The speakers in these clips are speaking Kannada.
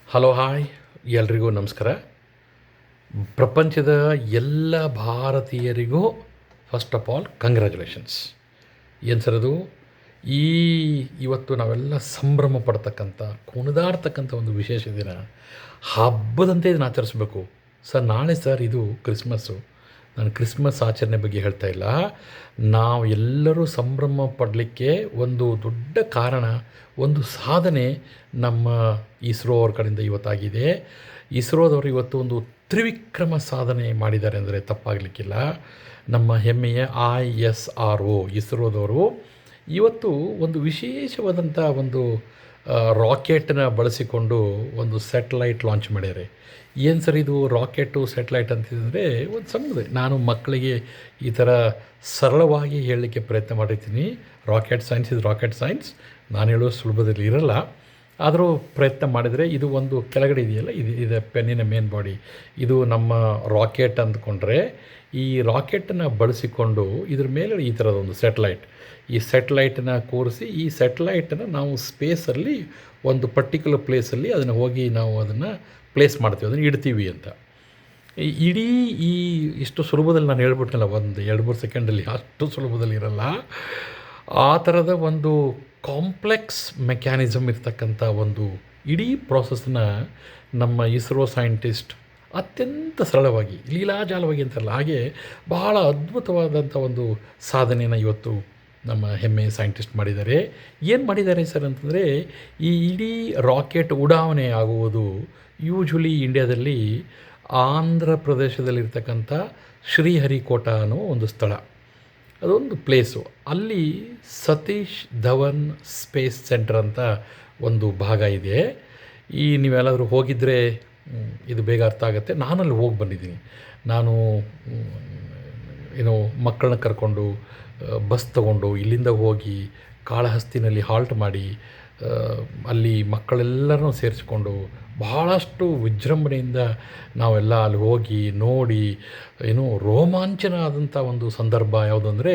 ಹಲೋ ಹಾಯ್ ಎಲ್ರಿಗೂ ನಮಸ್ಕಾರ. ಪ್ರಪಂಚದ ಎಲ್ಲ ಭಾರತೀಯರಿಗೂ ಫಸ್ಟ್ ಆಫ್ ಆಲ್ ಕಂಗ್ರ್ಯಾಚುಲೇಷನ್ಸ್. ಏನು ಸರ್ ಅದು ಈ ಇವತ್ತು ನಾವೆಲ್ಲ ಸಂಭ್ರಮ ಪಡ್ತಕ್ಕಂಥ ಕುಣಿದಾಡ್ತಕ್ಕಂಥ ಒಂದು ವಿಶೇಷ ದಿನ, ಹಬ್ಬದಂತೆ ಇದನ್ನು ಆಚರಿಸ್ಬೇಕು ಸರ್. ನಾಳೆ ಸರ್ ಇದು ಕ್ರಿಸ್ಮಸ್ಸು. ನಾನು ಕ್ರಿಸ್ಮಸ್ ಆಚರಣೆ ಬಗ್ಗೆ ಹೇಳ್ತಾ ಇಲ್ಲ. ನಾವು ಎಲ್ಲರೂ ಸಂಭ್ರಮ ಪಡಲಿಕ್ಕೆ ಒಂದು ದೊಡ್ಡ ಕಾರಣ, ಒಂದು ಸಾಧನೆ ನಮ್ಮ ಇಸ್ರೋ ಅವ್ರ ಕಡೆಯಿಂದ ಇವತ್ತಾಗಿದೆ. ಇಸ್ರೋದವರು ಇವತ್ತು ಒಂದು ತ್ರಿವಿಕ್ರಮ ಸಾಧನೆ ಮಾಡಿದ್ದಾರೆ ಅಂದರೆ ತಪ್ಪಾಗಲಿಕ್ಕಿಲ್ಲ. ನಮ್ಮ ಹೆಮ್ಮೆಯ ISRO ಇಸ್ರೋದವರು ಇವತ್ತು ಒಂದು ವಿಶೇಷವಾದಂಥ ಒಂದು ರಾಕೆಟನ್ನ ಬಳಸಿಕೊಂಡು ಒಂದು ಸ್ಯಾಟಲೈಟ್ ಲಾಂಚ್ ಮಾಡ್ಯಾರೆ. ಏನು ಸರ್ ಇದು ರಾಕೆಟು ಸ್ಯಾಟಲೈಟ್ ಅಂತಿದ್ರೆ ಒಂದು ಸಣ್ಣದು, ನಾನು ಮಕ್ಕಳಿಗೆ ಈ ಥರ ಸರಳವಾಗಿ ಹೇಳಲಿಕ್ಕೆ ಪ್ರಯತ್ನ ಮಾಡಿರ್ತೀನಿ. ರಾಕೆಟ್ ಸೈನ್ಸ್ ಇದು ರಾಕೆಟ್ ಸೈನ್ಸ್, ನಾನು ಹೇಳೋ ಸುಲಭದಲ್ಲಿ ಇರಲ್ಲ. ಆದರೂ ಪ್ರಯತ್ನ ಮಾಡಿದರೆ ಇದು ಒಂದು ಕೆಳಗಡೆ ಇದೆಯಲ್ಲ, ಇದು ಪೆನ್ನಿನ ಮೇನ್ ಬಾಡಿ, ಇದು ನಮ್ಮ ರಾಕೆಟ್ ಅಂದ್ಕೊಂಡ್ರೆ ಈ ರಾಕೆಟನ್ನು ಬಳಸಿಕೊಂಡು ಇದ್ರ ಮೇಲೆ ಈ ಥರದೊಂದು ಸ್ಯಾಟಲೈಟ್, ಈ ಸ್ಯಾಟಲೈಟನ್ನು ಕೂರಿಸಿ ಈ ಸ್ಯಾಟಲೈಟನ್ನು ನಾವು ಸ್ಪೇಸಲ್ಲಿ ಒಂದು ಪರ್ಟಿಕ್ಯುಲರ್ ಪ್ಲೇಸಲ್ಲಿ ಅದನ್ನು ಹೋಗಿ ನಾವು ಅದನ್ನು ಪ್ಲೇಸ್ ಮಾಡ್ತೀವಿ, ಅದನ್ನು ಇಡ್ತೀವಿ ಅಂತ. ಇಡೀ ಇಷ್ಟು ಸುಲಭದಲ್ಲಿ ನಾನು ಹೇಳ್ಬಿಟ್ನಲ್ಲ, ಒಂದು 2-3 ಸೆಕೆಂಡಲ್ಲಿ, ಅಷ್ಟು ಸುಲಭದಲ್ಲಿ ಇರಲ್ಲ. ಆ ಥರದ ಒಂದು ಕಾಂಪ್ಲೆಕ್ಸ್ ಮೆಕ್ಯಾನಿಸಮ್ ಇರ್ತಕ್ಕಂಥ ಒಂದು ಇಡೀ ಪ್ರಾಸೆಸ್ನ ನಮ್ಮ ಇಸ್ರೋ ಸೈಂಟಿಸ್ಟ್ ಅತ್ಯಂತ ಸರಳವಾಗಿ, ಲೀಲಾಜಾಲವಾಗಿ ಅಂತಾರಲ್ಲ ಹಾಗೆ ಬಹಳ ಅದ್ಭುತವಾದಂಥ ಒಂದು ಸಾಧನೆಯನ್ನು ಇವತ್ತು ನಮ್ಮ ಹೆಮ್ಮೆಯ ಸೈಂಟಿಸ್ಟ್ ಮಾಡಿದ್ದಾರೆ. ಏನು ಮಾಡಿದ್ದಾರೆ ಸರ್ ಅಂತಂದರೆ, ಈ ಇಡೀ ರಾಕೆಟ್ ಉಡಾವಣೆ ಆಗುವುದು ಯೂಶ್ವಲಿ ಇಂಡಿಯಾದಲ್ಲಿ ಆಂಧ್ರ ಪ್ರದೇಶದಲ್ಲಿರ್ತಕ್ಕಂಥ ಶ್ರೀಹರಿಕೋಟ ಅನ್ನೋ ಒಂದು ಸ್ಥಳ, ಅದೊಂದು ಪ್ಲೇಸು. ಅಲ್ಲಿ ಸತೀಶ್ ಧವನ್ ಸ್ಪೇಸ್ ಸೆಂಟರ್ ಅಂತ ಒಂದು ಭಾಗ ಇದೆ. ನೀವೆಲ್ಲಾದರೂ ಹೋಗಿದ್ದರೆ ಇದು ಬೇಗ ಅರ್ಥ ಆಗುತ್ತೆ. ನಾನಲ್ಲಿ ಹೋಗಿ ಬಂದಿದ್ದೀನಿ. ನಾನು ಮಕ್ಕಳನ್ನ ಕರ್ಕೊಂಡು ಬಸ್ ತಗೊಂಡು ಇಲ್ಲಿಂದ ಹೋಗಿ ಕಾಳಹಸ್ತಿನಲ್ಲಿ ಹಾಲ್ಟ್ ಮಾಡಿ ಅಲ್ಲಿ ಮಕ್ಕಳೆಲ್ಲರನ್ನೂ ಸೇರಿಸ್ಕೊಂಡು ಬಹಳಷ್ಟು ವಿಜೃಂಭಣೆಯಿಂದ ನಾವೆಲ್ಲ ಅಲ್ಲಿ ಹೋಗಿ ನೋಡಿ ರೋಮಾಂಚನ ಆದಂಥ ಒಂದು ಸಂದರ್ಭ ಯಾವುದು ಅಂದರೆ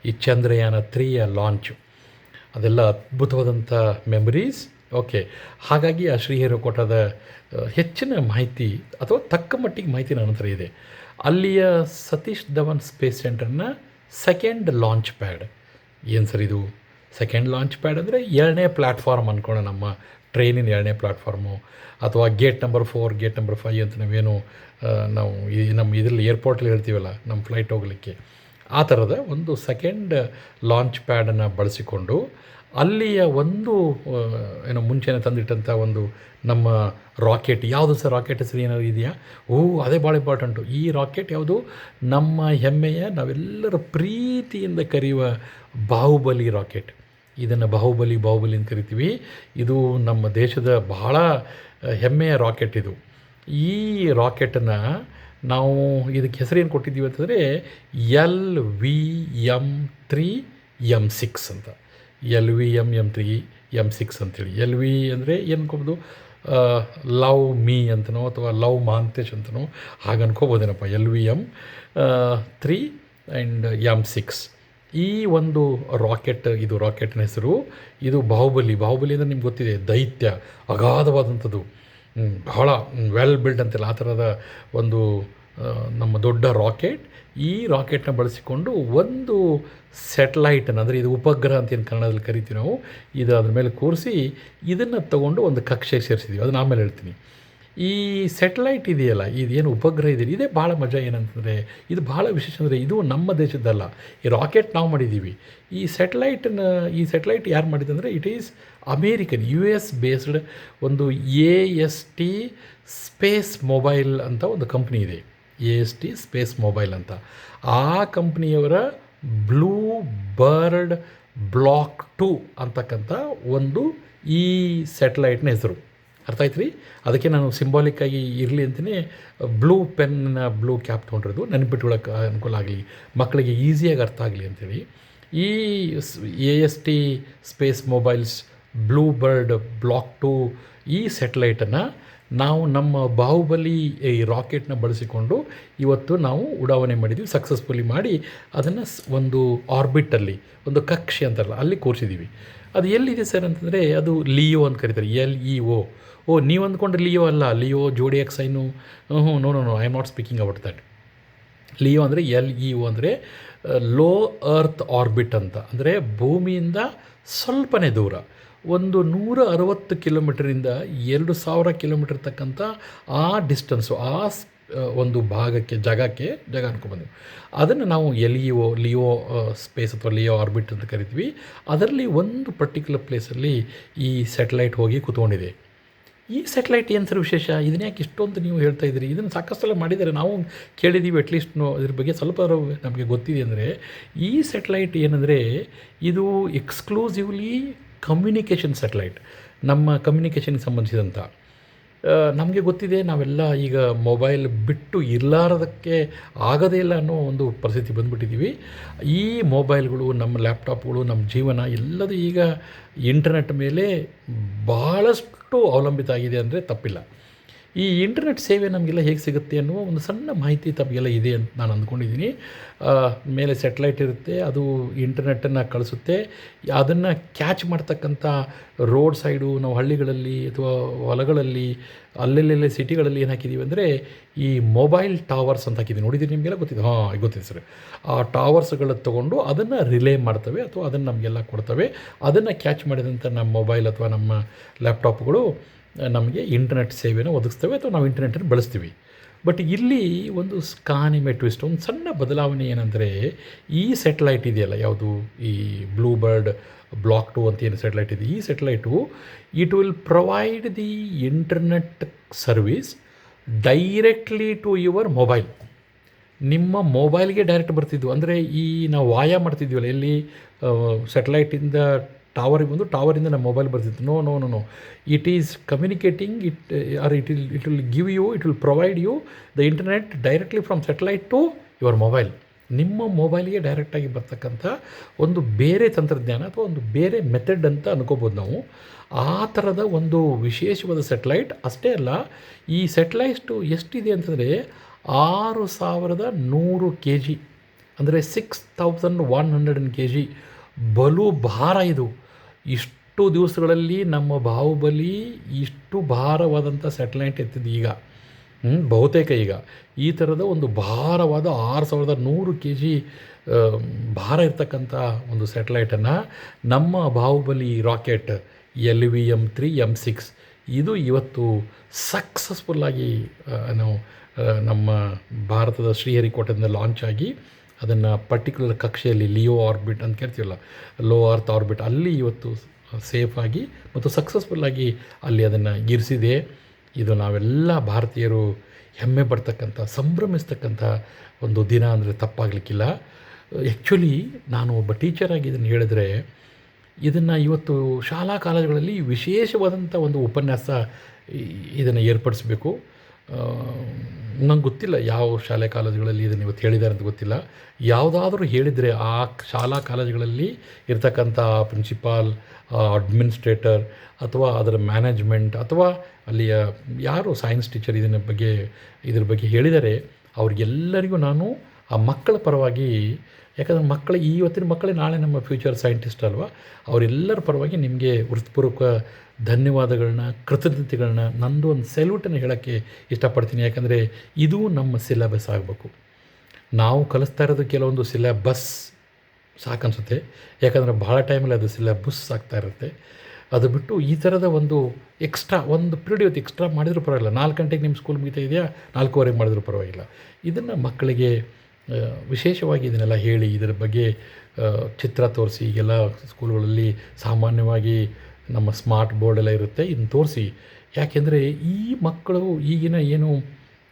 ಈ ಚಂದ್ರಯಾನ 3ಯ ಲಾಂಚು. ಅದೆಲ್ಲ ಅದ್ಭುತವಾದಂಥ ಮೆಮರೀಸ್. ಓಕೆ, ಹಾಗಾಗಿ ಆ ಶ್ರೀಹರಿಕೋಟದ ಹೆಚ್ಚಿನ ಮಾಹಿತಿ ಅಥವಾ ತಕ್ಕ ಮಟ್ಟಿಗೆ ಮಾಹಿತಿ ನನ್ನ ಹತ್ರ ಇದೆ. ಅಲ್ಲಿಯ ಸತೀಶ್ ಧವನ್ ಸ್ಪೇಸ್ ಸೆಂಟರ್ನ ಸೆಕೆಂಡ್ ಲಾಂಚ್ ಪ್ಯಾಡ್. ಏನು ಸರ್ ಇದು ಸೆಕೆಂಡ್ ಲಾಂಚ್ ಪ್ಯಾಡ್ ಅಂದರೆ 2ನೇ ಪ್ಲ್ಯಾಟ್ಫಾರ್ಮ್ ಅಂದ್ಕೊಳ್ಳೋಣ, ನಮ್ಮ ಟ್ರೈನಿನ 2ನೇ ಪ್ಲ್ಯಾಟ್ಫಾರ್ಮು, ಅಥವಾ ಗೇಟ್ ನಂಬರ್ 4, ಗೇಟ್ ನಂಬರ್ 5 ಅಂತ ನಾವೇನು ನಾವು ನಮ್ಮ ಇದರಲ್ಲಿ ಏರ್ಪೋರ್ಟಲ್ಲಿ ಹೇಳ್ತೀವಲ್ಲ ನಮ್ಮ ಫ್ಲೈಟ್ ಹೋಗಲಿಕ್ಕೆ, ಆ ಥರದ ಒಂದು ಸೆಕೆಂಡ್ ಲಾಂಚ್ ಪ್ಯಾಡನ್ನು ಬಳಸಿಕೊಂಡು ಅಲ್ಲಿಯ ಒಂದು ಮುಂಚೆನೇ ತಂದಿಟ್ಟಂಥ ಒಂದು ನಮ್ಮ ರಾಕೆಟ್ ಯಾವುದು ಸರ್, ರಾಕೆಟ್ ಹೆಸರು ಏನಾದ್ರು ಇದೆಯಾ? ಅದೇ ಭಾಳ ಇಂಪಾರ್ಟೆಂಟು. ಈ ರಾಕೆಟ್ ಯಾವುದು? ನಮ್ಮ ಹೆಮ್ಮೆಯ, ನಾವೆಲ್ಲರ ಪ್ರೀತಿಯಿಂದ ಕರೆಯುವ ಬಾಹುಬಲಿ ರಾಕೆಟ್. ಇದನ್ನು ಬಾಹುಬಲಿ ಅಂತ ಕರಿತೀವಿ. ಇದು ನಮ್ಮ ದೇಶದ ಬಹಳ ಹೆಮ್ಮೆಯ ರಾಕೆಟ್ ಇದು. ಈ ರಾಕೆಟನ್ನು ನಾವು ಇದಕ್ಕೆ ಹೆಸರೇನು ಕೊಟ್ಟಿದ್ದೀವಿ ಅಂತಂದರೆ LVM-3M6 ಅಂತ. LVM-M3M6 ಅಂತೇಳಿ. LV ಅಂದರೆ ಏನು ಅನ್ಕೋಬೋದು, ಲವ್ ಮೀ ಅಂತನೋ ಅಥವಾ ಲವ್ ಮಹಾಂತೇಶ್ ಅಂತನೋ ಹಾಗೆ ಅನ್ಕೋಬೋದೇನಪ್ಪ. LVM-3 ಆ್ಯಂಡ್ M6 ಈ ಒಂದು ರಾಕೆಟ್, ಇದು ರಾಕೆಟ್ನ ಹೆಸರು. ಇದು ಬಾಹುಬಲಿ ಅಂದರೆ ನಿಮ್ಗೆ ಗೊತ್ತಿದೆ, ದೈತ್ಯ, ಅಗಾಧವಾದಂಥದ್ದು, ಬಹಳ ವೆಲ್ ಬಿಲ್ಡ್ ಅಂತೆಲ್ಲ ಆ ಥರದ ಒಂದು ನಮ್ಮ ದೊಡ್ಡ ರಾಕೆಟ್. ಈ ರಾಕೆಟ್ನ ಬಳಸಿಕೊಂಡು ಒಂದು ಸ್ಯಾಟಲೈಟನ್ನು, ಅಂದರೆ ಇದು ಉಪಗ್ರಹ ಅಂತ ಏನು ಕನ್ನಡದಲ್ಲಿ ಕರಿತೀವಿ ನಾವು, ಇದು ಅದ್ರ ಮೇಲೆ ಕೂರಿಸಿ ಇದನ್ನು ತಗೊಂಡು ಒಂದು ಕಕ್ಷೆಗೆ ಸೇರಿಸಿದ್ದೀವಿ. ಅದನ್ನು ಆಮೇಲೆ ಹೇಳ್ತೀನಿ. ಈ ಸ್ಯಾಟಲೈಟ್ ಇದೆಯಲ್ಲ, ಇದೇನು ಉಪಗ್ರಹ ಇದೆ, ಇದೇ ಭಾಳ ಮಜಾ. ಏನಂತಂದರೆ ಇದು ಭಾಳ ವಿಶೇಷ ಅಂದರೆ ಇದು ನಮ್ಮ ದೇಶದ್ದಲ್ಲ, ಈ ರಾಕೆಟ್ ನಾವು ಮಾಡಿದ್ದೀವಿ. ಈ ಸ್ಯಾಟಲೈಟ್ ಯಾರು ಮಾಡಿದಂದರೆ it is American, US based ಒಂದು AST ಸ್ಪೇಸ್ ಮೊಬೈಲ್ ಅಂತ ಒಂದು ಕಂಪ್ನಿ ಇದೆ. AST ಸ್ಪೇಸ್ ಮೊಬೈಲ್ ಅಂತ. ಆ ಕಂಪ್ನಿಯವರ ಬ್ಲೂ ಬರ್ಡ್ ಬ್ಲಾಕ್ 2 ಅಂತಕ್ಕಂಥ ಒಂದು ಈ ಸ್ಯಾಟಲೈಟ್ನ ಹೆಸರು. ಅರ್ಥ ಆಯ್ತು ರೀ? ಅದಕ್ಕೆ ನಾನು ಸಿಂಬಾಲಿಕ್ಕಾಗಿ ಇರಲಿ ಅಂತಲೇ ಬ್ಲೂ ಪೆನ್ನ ಬ್ಲೂ ಕ್ಯಾಪ್ ತೊಗೊಂಡಿರೋದು, ನೆನಪಿಟ್ಕೊಳ್ಳೋಕೆ ಅನುಕೂಲ ಆಗಲಿ, ಮಕ್ಕಳಿಗೆ ಈಸಿಯಾಗಿ ಅರ್ಥ ಆಗಲಿ ಅಂಥೇಳಿ. ಈ AST space mobiles blue bird block 2 ಈ ಸ್ಯಾಟಲೈಟನ್ನು ನಾವು ನಮ್ಮ ಬಾಹುಬಲಿ ಈ ರಾಕೆಟ್ನ ಬಳಸಿಕೊಂಡು ಇವತ್ತು ನಾವು ಉಡಾವಣೆ ಮಾಡಿದ್ದೀವಿ, ಸಕ್ಸಸ್ಫುಲಿ ಮಾಡಿ ಅದನ್ನು ಒಂದು ಆರ್ಬಿಟಲ್ಲಿ, ಒಂದು ಕಕ್ಷೆ ಅಂತಾರಲ್ಲ ಅಲ್ಲಿ ಕೂರಿಸಿದ್ದೀವಿ. ಅದು ಎಲ್ಲಿದೆ ಸರ್ ಅಂತಂದರೆ ಅದು ಲಿಯೋ ಅಂತ ಕರೀತಾರೆ, LEO. ಓ, ನೀವು ಅಂದ್ಕೊಂಡ್ರೆ ಲಿಯೋ ಅಲ್ಲ, ಲಿಯೋ ಜೋಡಿಯಾಕ್ ಸೈನು. ಹ್ಞೂ, no no no, I am not speaking about that. Leo ಅಂದರೆ LEO ಅಂದರೆ ಲೋ ಅರ್ತ್ ಆರ್ಬಿಟ್ ಅಂತ, ಅಂದರೆ ಭೂಮಿಯಿಂದ ಸ್ವಲ್ಪನೇ ದೂರ, ಒಂದು 160 ಕಿಲೋಮೀಟರಿಂದ 2000 ಕಿಲೋಮೀಟರ್ ತಕ್ಕಂಥ ಆ ಡಿಸ್ಟೆನ್ಸು, ಒಂದು ಭಾಗಕ್ಕೆ, ಜಾಗ ಅನ್ಕೊಂಡ್ಬಂದಿವಿ. ಅದನ್ನು ನಾವು ಲಿಯೋ ಸ್ಪೇಸ್ ಅಥವಾ ಲಿಯೋ ಆರ್ಬಿಟ್ ಅಂತ ಕರಿತೀವಿ. ಅದರಲ್ಲಿ ಒಂದು ಪರ್ಟಿಕ್ಯುಲರ್ ಪ್ಲೇಸಲ್ಲಿ ಈ ಸ್ಯಾಟಲೈಟ್ ಹೋಗಿ ಕೂತ್ಕೊಂಡಿದೆ. ಈ ಸ್ಯಾಟಲೈಟ್ ಏನು ಸರ್ ವಿಶೇಷ, ಇದನ್ನ ಯಾಕೆ ಇಷ್ಟೊಂದು ನೀವು ಹೇಳ್ತಾ ಇದ್ದೀರಿ? ಇದನ್ನು ಸಾಕಷ್ಟು ಸಲ ಮಾಡಿದ್ದಾರೆ, ನಾವು ಕೇಳಿದ್ದೀವಿ, ಅಟ್ಲೀಸ್ಟ್ ಇದ್ರ ಬಗ್ಗೆ ಸ್ವಲ್ಪ ನಮಗೆ ಗೊತ್ತಿದೆ. ಅಂದರೆ ಈ ಸ್ಯಾಟಲೈಟ್ ಏನಂದರೆ ಇದು ಎಕ್ಸ್ಕ್ಲೂಸಿವ್ಲಿ ಕಮ್ಯುನಿಕೇಷನ್ ಸ್ಯಾಟಲೈಟ್, ನಮ್ಮ ಕಮ್ಯುನಿಕೇಷನ್ಗೆ ಸಂಬಂಧಿಸಿದಂಥ. ನಮಗೆ ಗೊತ್ತಿದೆ, ನಾವೆಲ್ಲ ಈಗ ಮೊಬೈಲ್ ಬಿಟ್ಟು ಇರಲಾರದಕ್ಕೆ ಆಗದೇ ಇಲ್ಲ ಅನ್ನೋ ಒಂದು ಪರಿಸ್ಥಿತಿ ಬಂದುಬಿಟ್ಟಿದ್ದೀವಿ. ಈ ಮೊಬೈಲ್ಗಳು, ನಮ್ಮ ಲ್ಯಾಪ್ಟಾಪ್ಗಳು, ನಮ್ಮ ಜೀವನ ಎಲ್ಲದೂ ಈಗ ಇಂಟರ್ನೆಟ್ ಮೇಲೆ ಭಾಳಷ್ಟು ಅವಲಂಬಿತ ಆಗಿದೆ ಅಂದರೆ ತಪ್ಪಿಲ್ಲ. ಈ ಇಂಟರ್ನೆಟ್ ಸೇವೆ ನಮಗೆಲ್ಲ ಹೇಗೆ ಸಿಗುತ್ತೆ ಅನ್ನುವ ಒಂದು ಸಣ್ಣ ಮಾಹಿತಿ ತಮಗೆಲ್ಲ ಇದೆ ಅಂತ ನಾನು ಅಂದ್ಕೊಂಡಿದ್ದೀನಿ. ಮೇಲೆ ಸ್ಯಾಟಲೈಟ್ ಇರುತ್ತೆ, ಅದು ಇಂಟರ್ನೆಟ್ಟನ್ನು ಕಳಿಸುತ್ತೆ. ಅದನ್ನು ಕ್ಯಾಚ್ ಮಾಡ್ತಕ್ಕಂಥ ರೋಡ್ ಸೈಡು, ನಾವು ಹಳ್ಳಿಗಳಲ್ಲಿ ಅಥವಾ ಹೊಲಗಳಲ್ಲಿ ಅಲ್ಲೆಲ್ಲೆಲ್ಲೇ ಸಿಟಿಗಳಲ್ಲಿ ಏನು ಹಾಕಿದ್ದೀವಿ ಅಂದರೆ ಈ ಮೊಬೈಲ್ ಟವರ್ಸ್ ಅಂತ ಹಾಕಿದ್ದೀವಿ. ನೋಡಿದ್ದೀರಿ, ನಿಮಗೆಲ್ಲ ಗೊತ್ತಿದೆ? ಗೊತ್ತಿದೆ ಸರ್. ಆ ಟವರ್ಸ್ಗಳು ತೊಗೊಂಡು ಅದನ್ನು ರಿಲೇ ಮಾಡ್ತವೆ ಅಥವಾ ಅದನ್ನು ನಮಗೆಲ್ಲ ಕೊಡ್ತವೆ. ಅದನ್ನು ಕ್ಯಾಚ್ ಮಾಡಿದಂಥ ನಮ್ಮ ಮೊಬೈಲ್ ಅಥವಾ ನಮ್ಮ ಲ್ಯಾಪ್ಟಾಪ್ಗಳು ನಮಗೆ ಇಂಟರ್ನೆಟ್ ಸೇವೆಯನ್ನು ಒದಗಿಸ್ತವೆ ಅಥವಾ ನಾವು ಇಂಟರ್ನೆಟನ್ನು ಬಳಸ್ತೀವಿ. ಬಟ್ ಇಲ್ಲಿ ಒಂದು ಕಾನಿಮೆ ಟ್ವಿಸ್ಟ್, ಒಂದು ಸಣ್ಣ ಬದಲಾವಣೆ ಏನಂದರೆ, ಈ ಸ್ಯಾಟಲೈಟ್ ಇದೆಯಲ್ಲ, ಯಾವುದು ಈ ಬ್ಲೂ ಬರ್ಡ್ ಬ್ಲಾಕ್ 2 ಅಂತ ಏನು ಸ್ಯಾಟಲೈಟ್ ಇದೆ, ಈ satellite it will provide the internet service directly to your mobile. ನಿಮ್ಮ ಮೊಬೈಲ್ಗೆ ಡೈರೆಕ್ಟ್ ಬರ್ತಿದ್ವು. ಅಂದರೆ ಈ ನಾವು ವಾಯ ಮಾಡ್ತಿದ್ವಲ್ಲ, ಎಲ್ಲಿ ಸ್ಯಾಟಲೈಟಿಂದ ಟವರಿಗೆ ಬಂದು ಟವರಿಂದ ನಮ್ಮ ಮೊಬೈಲ್ ಬರ್ತಿತ್ತು. No no no no, it is communicating it will give you, it will provide you the internet directly from satellite to your mobile. ನಿಮ್ಮ ಮೊಬೈಲ್ಗೆ ಡೈರೆಕ್ಟಾಗಿ ಬರ್ತಕ್ಕಂಥ ಒಂದು ಬೇರೆ ತಂತ್ರಜ್ಞಾನ ಅಥವಾ ಒಂದು ಬೇರೆ ಮೆಥಡ್ ಅಂತ ಅನ್ಕೋಬೋದು ನಾವು. ಆ ಥರದ ಒಂದು ವಿಶೇಷವಾದ ಸ್ಯಾಟಲೈಟ್. ಅಷ್ಟೇ ಅಲ್ಲ, ಈ ಸ್ಯಾಟಲೈಟು ಎಷ್ಟಿದೆ ಅಂತಂದರೆ 6100 kg, ಅಂದರೆ 6100 kg. ಬಲು ಭಾರ ಇದು. ಇಷ್ಟು ದಿವಸಗಳಲ್ಲಿ ನಮ್ಮ ಬಾಹುಬಲಿ ಇಷ್ಟು ಭಾರವಾದಂಥ ಸ್ಯಾಟಲೈಟ್ ಎತ್ತಿದ್ದು ಈಗ ಬಹುತೇಕ ಈಗ ಈ ಥರದ ಒಂದು ಭಾರವಾದ 6100 kg ಭಾರ ಇರ್ತಕ್ಕಂಥ ಒಂದು ಸ್ಯಾಟಲೈಟನ್ನು ನಮ್ಮ ಬಾಹುಬಲಿ ರಾಕೆಟ್ LVM-3 M6 ಇದು ಇವತ್ತು ಸಕ್ಸಸ್ಫುಲ್ಲಾಗಿ ನಮ್ಮ ಭಾರತದ ಶ್ರೀಹರಿಕೋಟದಿಂದ ಲಾಂಚ್ ಆಗಿ ಅದನ್ನು ಪರ್ಟಿಕ್ಯುಲರ್ ಕಕ್ಷೆಯಲ್ಲಿ ಲಿಯೋ ಆರ್ಬಿಟ್ ಅಂತ ಕರಿತೀವಲ್ಲ, ಲೋ ಅರ್ತ್ ಆರ್ಬಿಟ್, ಅಲ್ಲಿ ಇವತ್ತು ಸೇಫಾಗಿ ಮತ್ತು ಸಕ್ಸಸ್ಫುಲ್ಲಾಗಿ ಅಲ್ಲಿ ಅದನ್ನು ಇರಿಸಿದೆ. ಇದು ನಾವೆಲ್ಲ ಭಾರತೀಯರು ಹೆಮ್ಮೆ ಪಡ್ತಕ್ಕಂಥ, ಸಂಭ್ರಮಿಸ್ತಕ್ಕಂಥ ಒಂದು ದಿನ ಅಂದರೆ ತಪ್ಪಾಗಲಿಕ್ಕಿಲ್ಲ. ಆ್ಯಕ್ಚುಲಿ ನಾನು ಒಬ್ಬ ಟೀಚರಾಗಿ ಇದನ್ನು ಹೇಳಿದ್ರೆ, ಇದನ್ನು ಇವತ್ತು ಶಾಲಾ ಕಾಲೇಜುಗಳಲ್ಲಿ ವಿಶೇಷವಾದಂಥ ಒಂದು ಉಪನ್ಯಾಸ ಇದನ್ನು ಏರ್ಪಡಿಸಬೇಕು. ನಂಗೆ ಗೊತ್ತಿಲ್ಲ ಯಾವ ಶಾಲೆ ಕಾಲೇಜುಗಳಲ್ಲಿ ಇದನ್ನು ಇವತ್ತು ಹೇಳಿದ್ದಾರೆ ಅಂತ ಗೊತ್ತಿಲ್ಲ. ಯಾವುದಾದ್ರೂ ಹೇಳಿದರೆ ಆ ಶಾಲಾ ಕಾಲೇಜುಗಳಲ್ಲಿ ಇರ್ತಕ್ಕಂಥ ಪ್ರಿನ್ಸಿಪಾಲ್, ಅಡ್ಮಿನಿಸ್ಟ್ರೇಟರ್ ಅಥವಾ ಅದರ ಮ್ಯಾನೇಜ್ಮೆಂಟ್ ಅಥವಾ ಅಲ್ಲಿಯ ಯಾರು ಸೈನ್ಸ್ ಟೀಚರ್ ಇದ್ರ ಬಗ್ಗೆ ಹೇಳಿದರೆ ಅವ್ರಿಗೆಲ್ಲರಿಗೂ ನಾನು ಆ ಮಕ್ಕಳ ಪರವಾಗಿ, ಯಾಕಂದರೆ ಇವತ್ತಿನ ಮಕ್ಕಳೇ ನಾಳೆ ನಮ್ಮ ಫ್ಯೂಚರ್ ಸೈಂಟಿಸ್ಟ್ ಅಲ್ವಾ, ಅವರೆಲ್ಲರ ಪರವಾಗಿ ನಿಮಗೆ ಹೃತ್ಪೂರ್ವಕ ಧನ್ಯವಾದಗಳನ್ನ, ಕೃತಜ್ಞತೆಗಳನ್ನ, ನಂದು ಒಂದು ಸೆಲ್ಯೂಟನ್ನು ಹೇಳೋಕ್ಕೆ ಇಷ್ಟಪಡ್ತೀನಿ. ಯಾಕಂದರೆ ಇದು ನಮ್ಮ ಸಿಲೆಬಸ್ ಆಗಬೇಕು. ನಾವು ಕಲಿಸ್ತಾ ಇರೋದು ಕೆಲವೊಂದು ಸಿಲೆಬಸ್ ಸಾಕನ್ಸುತ್ತೆ, ಯಾಕಂದರೆ ಭಾಳ ಟೈಮಲ್ಲಿ ಅದು ಸಿಲೆಬಸ್ ಆಗ್ತಾ ಇರುತ್ತೆ. ಅದು ಬಿಟ್ಟು ಈ ಥರದ ಒಂದು ಎಕ್ಸ್ಟ್ರಾ ಒಂದು ಪೀರಿಯಡ್ ಇವತ್ತು ಎಕ್ಸ್ಟ್ರಾ ಮಾಡಿದರೂ ಪರವಾಗಿಲ್ಲ. 4 ಗಂಟೆಗೆ ನಿಮ್ಮ ಸ್ಕೂಲ್ ಮುಗಿತಾ ಇದೆಯಾ, 4:15 ಮಾಡಿದರೂ ಪರವಾಗಿಲ್ಲ. ಇದನ್ನು ಮಕ್ಕಳಿಗೆ ವಿಶೇಷವಾಗಿ ಇದನ್ನೆಲ್ಲ ಹೇಳಿ, ಇದರ ಬಗ್ಗೆ ಚಿತ್ರ ತೋರಿಸಿ. ಈಗೆಲ್ಲ ಸ್ಕೂಲ್ಗಳಲ್ಲಿ ಸಾಮಾನ್ಯವಾಗಿ ನಮ್ಮ ಸ್ಮಾರ್ಟ್ ಬೋರ್ಡೆಲ್ಲ ಇರುತ್ತೆ, ಇದನ್ನು ತೋರಿಸಿ. ಯಾಕೆಂದರೆ ಈ ಮಕ್ಕಳು ಈಗಿನ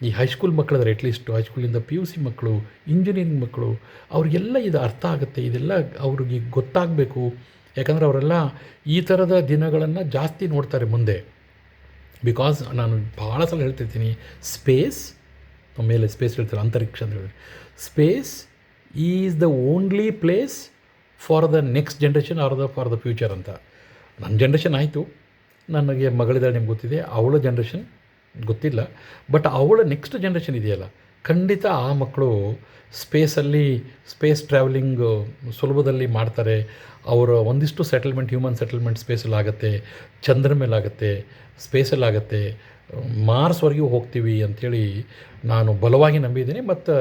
ಈ ಹೈಸ್ಕೂಲ್ ಮಕ್ಕಳಿದ್ದಾರೆ, ಅಟ್ಲೀಸ್ಟ್ ಹೈಸ್ಕೂಲಿಂದ PUC ಮಕ್ಕಳು, ಇಂಜಿನಿಯರಿಂಗ್ ಮಕ್ಕಳು, ಅವ್ರಿಗೆಲ್ಲ ಇದು ಅರ್ಥ ಆಗುತ್ತೆ, ಇದೆಲ್ಲ ಅವ್ರಿಗೆ ಗೊತ್ತಾಗಬೇಕು. ಯಾಕಂದರೆ ಅವರೆಲ್ಲ ಈ ಥರದ ದಿನಗಳನ್ನು ಜಾಸ್ತಿ ನೋಡ್ತಾರೆ ಮುಂದೆ. ಬಿಕಾಸ್ ನಾನು ಭಾಳ ಸಲ ಹೇಳ್ತಿರ್ತೀನಿ, ಸ್ಪೇಸ್ ಮೇಲೆ ಸ್ಪೇಸ್ ಹೇಳ್ತಾರೆ, ಅಂತರಿಕ್ಷ ಅಂತ ಹೇಳಿದ್ರೆ, space is the only place for the next generation or for the future ಅಂತ. ನನ್ನ ಜನ್ರೇಷನ್ ಆಯಿತು, ನನಗೆ ಮಗಳಿದ್ದಾಳೆ, ನಿಮ್ಗೆ ಗೊತ್ತಿದೆ. ಅವಳ ಜನ್ರೇಷನ್ ಗೊತ್ತಿಲ್ಲ, ಬಟ್ ಅವಳ ನೆಕ್ಸ್ಟ್ ಜನ್ರೇಷನ್ ಇದೆಯಲ್ಲ, ಖಂಡಿತ ಆ ಮಕ್ಕಳು ಸ್ಪೇಸ್ ಟ್ರಾವೆಲಿಂಗು ಸುಲಭದಲ್ಲಿ ಮಾಡ್ತಾರೆ. ಅವರ ಒಂದಿಷ್ಟು ಸೆಟಲ್ಮೆಂಟ್, ಹ್ಯೂಮನ್ ಸೆಟಲ್ಮೆಂಟ್ ಸ್ಪೇಸಲ್ಲಾಗತ್ತೆ, ಚಂದ್ರ ಮೇಲಾಗತ್ತೆ, ಸ್ಪೇಸಲ್ಲಾಗತ್ತೆ, ಮಾರ್ಸ್ವರೆಗೂ ಹೋಗ್ತೀವಿ ಅಂಥೇಳಿ ನಾನು ಬಲವಾಗಿ ನಂಬಿದ್ದೀನಿ. ಮತ್ತು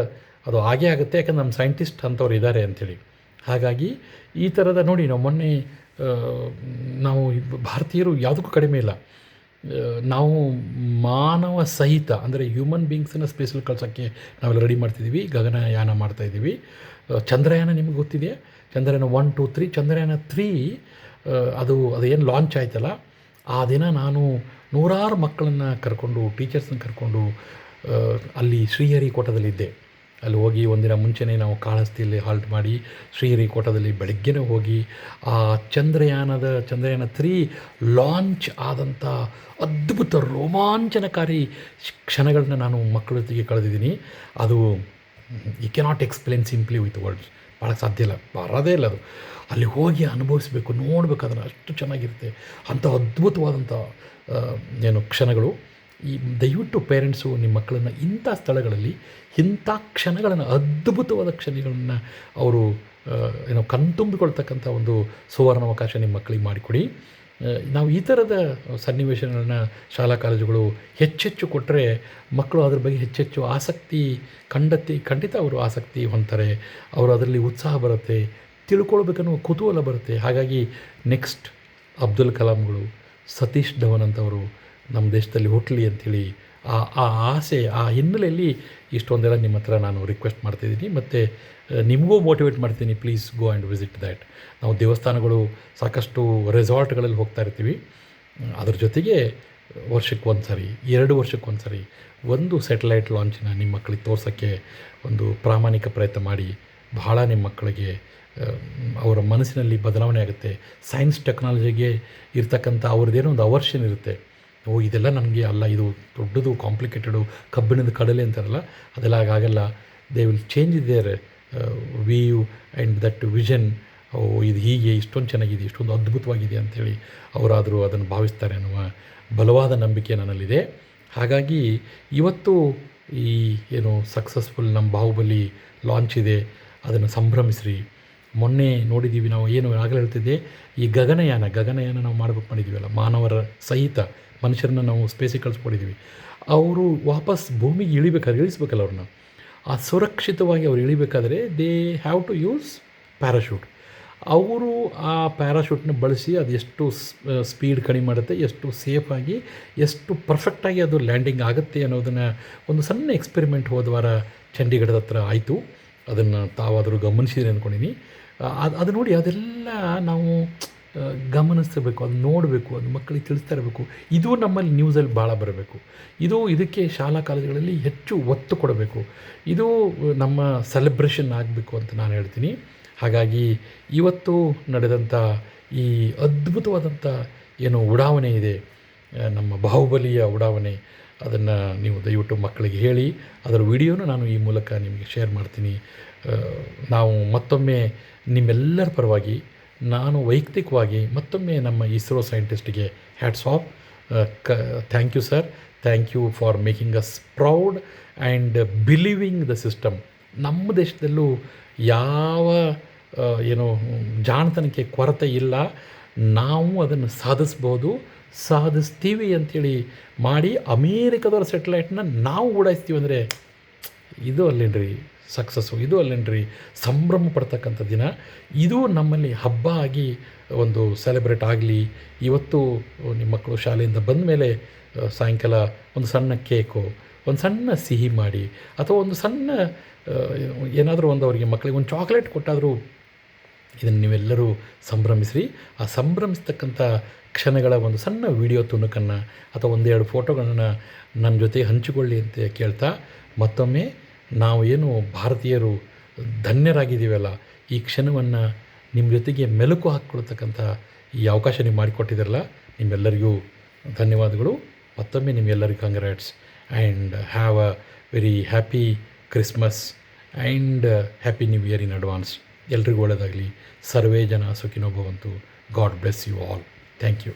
ಅದು ಆಗೇ ಆಗುತ್ತೆ, ಯಾಕಂದ್ರೆ ನಮ್ಮ ಸೈಂಟಿಸ್ಟ್ ಅಂಥವ್ರು ಇದ್ದಾರೆ ಅಂಥೇಳಿ. ಹಾಗಾಗಿ ಈ ಥರದ ನೋಡಿ, ನಾವು ಮೊನ್ನೆ ನಾವು ಭಾರತೀಯರು ಯಾವುದಕ್ಕೂ ಕಡಿಮೆ ಇಲ್ಲ. ನಾವು ಮಾನವ ಸಹಿತ ಅಂದರೆ ಹ್ಯೂಮನ್ ಬೀಯಿಂಗ್ಸನ್ನು ಸ್ಪೇಸಲ್ಲಿ ಕಳ್ಸೋಕ್ಕೆ ನಾವೆಲ್ಲ ರೆಡಿ ಮಾಡ್ತಿದ್ದೀವಿ, ಗಗನಯಾನ ಮಾಡ್ತಾಯಿದ್ದೀವಿ. ಚಂದ್ರಯಾನ ನಿಮಗೆ ಗೊತ್ತಿದೆ, ಚಂದ್ರಯಾನ 1, 2, 3. ಚಂದ್ರಯಾನ 3 ಅದೇನು ಲಾಂಚ್ ಆಯ್ತಲ್ಲ, ಆ ದಿನ ನಾನು ನೂರಾರು ಮಕ್ಕಳನ್ನು ಕರ್ಕೊಂಡು, ಟೀಚರ್ಸನ್ನ ಕರ್ಕೊಂಡು ಅಲ್ಲಿ ಶ್ರೀಹರಿಕೋಟದಲ್ಲಿದ್ದೆ. ಅಲ್ಲಿ ಹೋಗಿ ಒಂದಿನ ಮುಂಚೆನೇ ನಾವು ಕಾಳಹಸ್ತಿಯಲ್ಲಿ ಹಾಲ್ಟ್ ಮಾಡಿ ಶ್ರೀಹರಿಕೋಟದಲ್ಲಿ ಬೆಳಗ್ಗೆನೇ ಹೋಗಿ ಆ ಚಂದ್ರಯಾನ 3 ಲಾಂಚ್ ಆದಂಥ ಅದ್ಭುತ ರೋಮಾಂಚನಕಾರಿ ಕ್ಷಣಗಳನ್ನ ನಾನು ಮಕ್ಕಳ ಜೊತೆಗೆ ಕಳೆದಿದ್ದೀನಿ. ಅದು you cannot explain simply with words, ಭಾಳಕ್ಕೆ ಸಾಧ್ಯ ಇಲ್ಲ, ಬರೋದೇ ಇಲ್ಲ ಅದು. ಅಲ್ಲಿ ಹೋಗಿ ಅನುಭವಿಸ್ಬೇಕು, ನೋಡಬೇಕು, ಅದನ್ನು ಅಷ್ಟು ಚೆನ್ನಾಗಿರುತ್ತೆ. ಅಂಥ ಅದ್ಭುತವಾದಂಥ ಕ್ಷಣಗಳು. ದಯವಿಟ್ಟು ಪೇರೆಂಟ್ಸು ನಿಮ್ಮ ಮಕ್ಕಳನ್ನು ಇಂಥ ಸ್ಥಳಗಳಲ್ಲಿ, ಇಂಥ ಕ್ಷಣಗಳನ್ನು, ಅದ್ಭುತವಾದ ಕ್ಷಣಗಳನ್ನು ಅವರು ಕಣ್ತುಂಬಿಕೊಳ್ತಕ್ಕಂಥ ಒಂದು ಸುವರ್ಣಾವಕಾಶ ನಿಮ್ಮ ಮಕ್ಕಳಿಗೆ ಮಾಡಿಕೊಡಿ. ನಾವು ಈ ಥರದ ಸನ್ನಿವೇಶಗಳನ್ನ ಶಾಲಾ ಕಾಲೇಜುಗಳು ಹೆಚ್ಚೆಚ್ಚು ಕೊಟ್ಟರೆ ಮಕ್ಕಳು ಅದ್ರ ಬಗ್ಗೆ ಹೆಚ್ಚೆಚ್ಚು ಆಸಕ್ತಿ ಖಂಡಿತ ಅವರು ಆಸಕ್ತಿ ಹೊಂದ್ತಾರೆ. ಅವರು ಅದರಲ್ಲಿ ಉತ್ಸಾಹ ಬರುತ್ತೆ, ತಿಳ್ಕೊಳ್ಬೇಕನ್ನೋ ಕುತೂಹಲ ಬರುತ್ತೆ. ಹಾಗಾಗಿ ನೆಕ್ಸ್ಟ್ ಅಬ್ದುಲ್ ಕಲಾಂಗಳು, ಸತೀಶ್ ಧವನ್ ಅಂತವರು ನಮ್ಮ ದೇಶದಲ್ಲಿ ಹುಟ್ಟಲಿ ಅಂಥೇಳಿ ಆ ಆಸೆ, ಆ ಹಿನ್ನೆಲೆಯಲ್ಲಿ ಇಷ್ಟೊಂದೆಲ್ಲ ನಿಮ್ಮ ಹತ್ರ ನಾನು ರಿಕ್ವೆಸ್ಟ್ ಮಾಡ್ತಾಯಿದ್ದೀನಿ. ಮತ್ತು ನಿಮಗೂ ಮೋಟಿವೇಟ್ ಮಾಡ್ತೀನಿ, please go and visit that. ನಾವು ದೇವಸ್ಥಾನಗಳು, ಸಾಕಷ್ಟು ರೆಸಾರ್ಟ್ಗಳಲ್ಲಿ ಹೋಗ್ತಾ ಇರ್ತೀವಿ. ಅದ್ರ ಜೊತೆಗೆ ವರ್ಷಕ್ಕೆ 1 ಸರಿ, 2 ವರ್ಷಕ್ಕೆ 1 ಸರಿ ಒಂದು ಸ್ಯಾಟಲೈಟ್ ಲಾಂಚನ್ನ ನಿಮ್ಮ ಮಕ್ಕಳಿಗೆ ತೋರ್ಸೋಕ್ಕೆ ಒಂದು ಪ್ರಾಮಾಣಿಕ ಪ್ರಯತ್ನ ಮಾಡಿ. ಬಹಳ ನಿಮ್ಮ ಮಕ್ಕಳಿಗೆ ಅವರ ಮನಸ್ಸಿನಲ್ಲಿ ಬದಲಾವಣೆ ಆಗುತ್ತೆ. ಸೈನ್ಸ್ ಟೆಕ್ನಾಲಜಿಗೆ ಇರ್ತಕ್ಕಂಥ ಅವ್ರದ್ದೇನೋ ಒಂದು ಅವರ್ಷನ್ ಇರುತ್ತೆ. ಇದೆಲ್ಲ ನನಗೆ ಅಲ್ಲ, ಇದು ದೊಡ್ಡದು, ಕಾಂಪ್ಲಿಕೇಟೆಡು, ಕಬ್ಬಿಣದ ಕಡಲೆ ಅಂತಾರಲ್ಲ, ಅದೆಲ್ಲ ಆಗಲ್ಲ. They will change their view and that vision. ಇದು ಹೀಗೆ ಇಷ್ಟೊಂದು ಚೆನ್ನಾಗಿದೆ, ಇಷ್ಟೊಂದು ಅದ್ಭುತವಾಗಿದೆ ಅಂಥೇಳಿ ಅವರಾದರೂ ಅದನ್ನು ಭಾವಿಸ್ತಾರೆ ಅನ್ನುವ ಬಲವಾದ ನಂಬಿಕೆ ನನ್ನಲ್ಲಿದೆ. ಹಾಗಾಗಿ ಇವತ್ತು ಈ ಸಕ್ಸಸ್ಫುಲ್ ನಮ್ಮ ಬಾಹುಬಲಿ ಲಾಂಚ್ ಇದೆ, ಅದನ್ನು ಸಂಭ್ರಮಿಸ್ರಿ. ಮೊನ್ನೆ ನೋಡಿದ್ದೀವಿ ನಾವು, ಆಗಲೇ ಹೇಳ್ತಿದ್ದೆ, ಈ ಗಗನಯಾನ ನಾವು ಮಾಡಿದ್ದೀವಲ್ಲ, ಮಾನವರ ಸಹಿತ ಮನುಷ್ಯರನ್ನ ನಾವು ಸ್ಪೇಸಿಗೆ ಕಳಿಸ್ಕೊಟ್ಟಿದ್ದೀವಿ. ಅವರು ವಾಪಸ್ ಭೂಮಿಗೆ ಇಳಿಸ್ಬೇಕಲ್ಲ ಅವ್ರನ್ನ. ಆ ಸುರಕ್ಷಿತವಾಗಿ ಅವ್ರು ಇಳಿಬೇಕಾದ್ರೆ they have to use parachute. ಅವರು ಆ ಪ್ಯಾರಾಶೂಟ್ನ ಬಳಸಿ ಅದು ಎಷ್ಟು ಸ್ಪೀಡ್ ಕಡಿಮೆ ಮಾಡುತ್ತೆ, ಎಷ್ಟು ಸೇಫಾಗಿ, ಎಷ್ಟು ಪರ್ಫೆಕ್ಟಾಗಿ ಅದು ಲ್ಯಾಂಡಿಂಗ್ ಆಗುತ್ತೆ ಅನ್ನೋದನ್ನು ಒಂದು ಸಣ್ಣ ಎಕ್ಸ್ಪೆರಿಮೆಂಟ್ ಹೋದ ವಾರ ಚಂಡೀಗಢದ ಹತ್ರ ಆಯಿತು. ಅದನ್ನು ತಾವಾದರೂ ಗಮನಿಸಿದ್ರೆ ಅಂದ್ಕೊಂಡಿನಿ. ಅದು ನೋಡಿ, ಅದೆಲ್ಲ ನಾವು ಗಮನಿಸಬೇಕು, ಅದು ನೋಡಬೇಕು, ಅದು ಮಕ್ಕಳಿಗೆ ತಿಳಿಸ್ತಾ ಇರಬೇಕು. ಇದು ನಮ್ಮಲ್ಲಿ ನ್ಯೂಸಲ್ಲಿ ಭಾಳ ಬರಬೇಕು. ಇದಕ್ಕೆ ಶಾಲಾ ಕಾಲೇಜುಗಳಲ್ಲಿ ಹೆಚ್ಚು ಒತ್ತು ಕೊಡಬೇಕು. ಇದು ನಮ್ಮ ಸೆಲೆಬ್ರೇಷನ್ ಆಗಬೇಕು ಅಂತ ನಾನು ಹೇಳ್ತೀನಿ. ಹಾಗಾಗಿ ಇವತ್ತು ನಡೆದಂಥ ಈ ಅದ್ಭುತವಾದಂಥ ಉಡಾವಣೆ ಇದೆ, ನಮ್ಮ ಬಾಹುಬಲಿಯ ಉಡಾವಣೆ, ಅದನ್ನು ನೀವು ದಯವಿಟ್ಟು ಮಕ್ಕಳಿಗೆ ಹೇಳಿ. ಅದರ ವಿಡಿಯೋನು ನಾನು ಈ ಮೂಲಕ ನಿಮಗೆ ಶೇರ್ ಮಾಡ್ತೀನಿ. ನಾವು ಮತ್ತೊಮ್ಮೆ ನಿಮ್ಮೆಲ್ಲರ ಪರವಾಗಿ ನಾನು ವೈಯಕ್ತಿಕವಾಗಿ ಮತ್ತೊಮ್ಮೆ ನಮ್ಮ ಇಸ್ರೋ ಸೈಂಟಿಸ್ಟಿಗೆ hats off. Thank you sir, thank you for making us proud and believing the system. ನಮ್ಮ ದೇಶದಲ್ಲೂ ಯಾವ ಜಾಣತನಕ್ಕೆ ಕೊರತೆ ಇಲ್ಲ. ನಾವು ಅದನ್ನು ಸಾಧಿಸ್ತೀವಿ ಅಂಥೇಳಿ ಮಾಡಿ ಅಮೇರಿಕದವರ ಸೆಟಲೈಟ್ನ ನಾವು ಉಡಾಯಿಸ್ತೀವಿ ಅಂದರೆ ಇದು ಅಲ್ಲೇನ್ರಿ ಸಕ್ಸಸ್ಸು, ಇದು ಅಲ್ಲೇನ್ರಿ ಸಂಭ್ರಮ ಪಡ್ತಕ್ಕಂಥ ದಿನ. ಇದು ನಮ್ಮಲ್ಲಿ ಹಬ್ಬ ಆಗಿ ಒಂದು ಸೆಲೆಬ್ರೇಟ್ ಆಗಲಿ. ಇವತ್ತು ನಿಮ್ಮ ಮಕ್ಕಳು ಶಾಲೆಯಿಂದ ಬಂದ ಮೇಲೆ ಸಾಯಂಕಾಲ ಒಂದು ಸಣ್ಣ ಕೇಕು, ಒಂದು ಸಣ್ಣ ಸಿಹಿ ಮಾಡಿ, ಅಥವಾ ಒಂದು ಸಣ್ಣ ಏನಾದರೂ ಒಂದು ಅವರಿಗೆ ಮಕ್ಕಳಿಗೆ ಒಂದು ಚಾಕ್ಲೇಟ್ ಕೊಟ್ಟಾದರೂ ಇದನ್ನು ನೀವೆಲ್ಲರೂ ಸಂಭ್ರಮಿಸ್ರಿ. ಆ ಸಂಭ್ರಮಿಸ್ತಕ್ಕಂಥ ಕ್ಷಣಗಳ ಒಂದು ಸಣ್ಣ ವಿಡಿಯೋ ತುಣುಕನ್ನು ಅಥವಾ 1-2 ಫೋಟೋಗಳನ್ನು ನನ್ನ ಜೊತೆ ಹಂಚಿಕೊಳ್ಳಿ ಅಂತ ಕೇಳ್ತಾ, ಮತ್ತೊಮ್ಮೆ ನಾವು ಭಾರತೀಯರು ಧನ್ಯರಾಗಿದ್ದೀವಲ್ಲ, ಈ ಕ್ಷಣವನ್ನು ನಿಮ್ಮ ಜೊತೆಗೆ ಮೆಲುಕು ಹಾಕ್ಕೊಳ್ತಕ್ಕಂಥ ಈ ಅವಕಾಶ ನೀವು ಮಾಡಿಕೊಟ್ಟಿದ್ದೀರಲ್ಲ, ನಿಮ್ಮೆಲ್ಲರಿಗೂ ಧನ್ಯವಾದಗಳು. ಮತ್ತೊಮ್ಮೆ ನಿಮ್ಮೆಲ್ಲರಿಗೂ congrats and have a very happy Christmas and happy new year in advance. ಎಲ್ರಿಗೂ ಒಳ್ಳೆಯದಾಗಲಿ. ಸರ್ವೇ ಜನ ಸುಖಿನೋ ಭವಂತು. God bless you all. Thank you.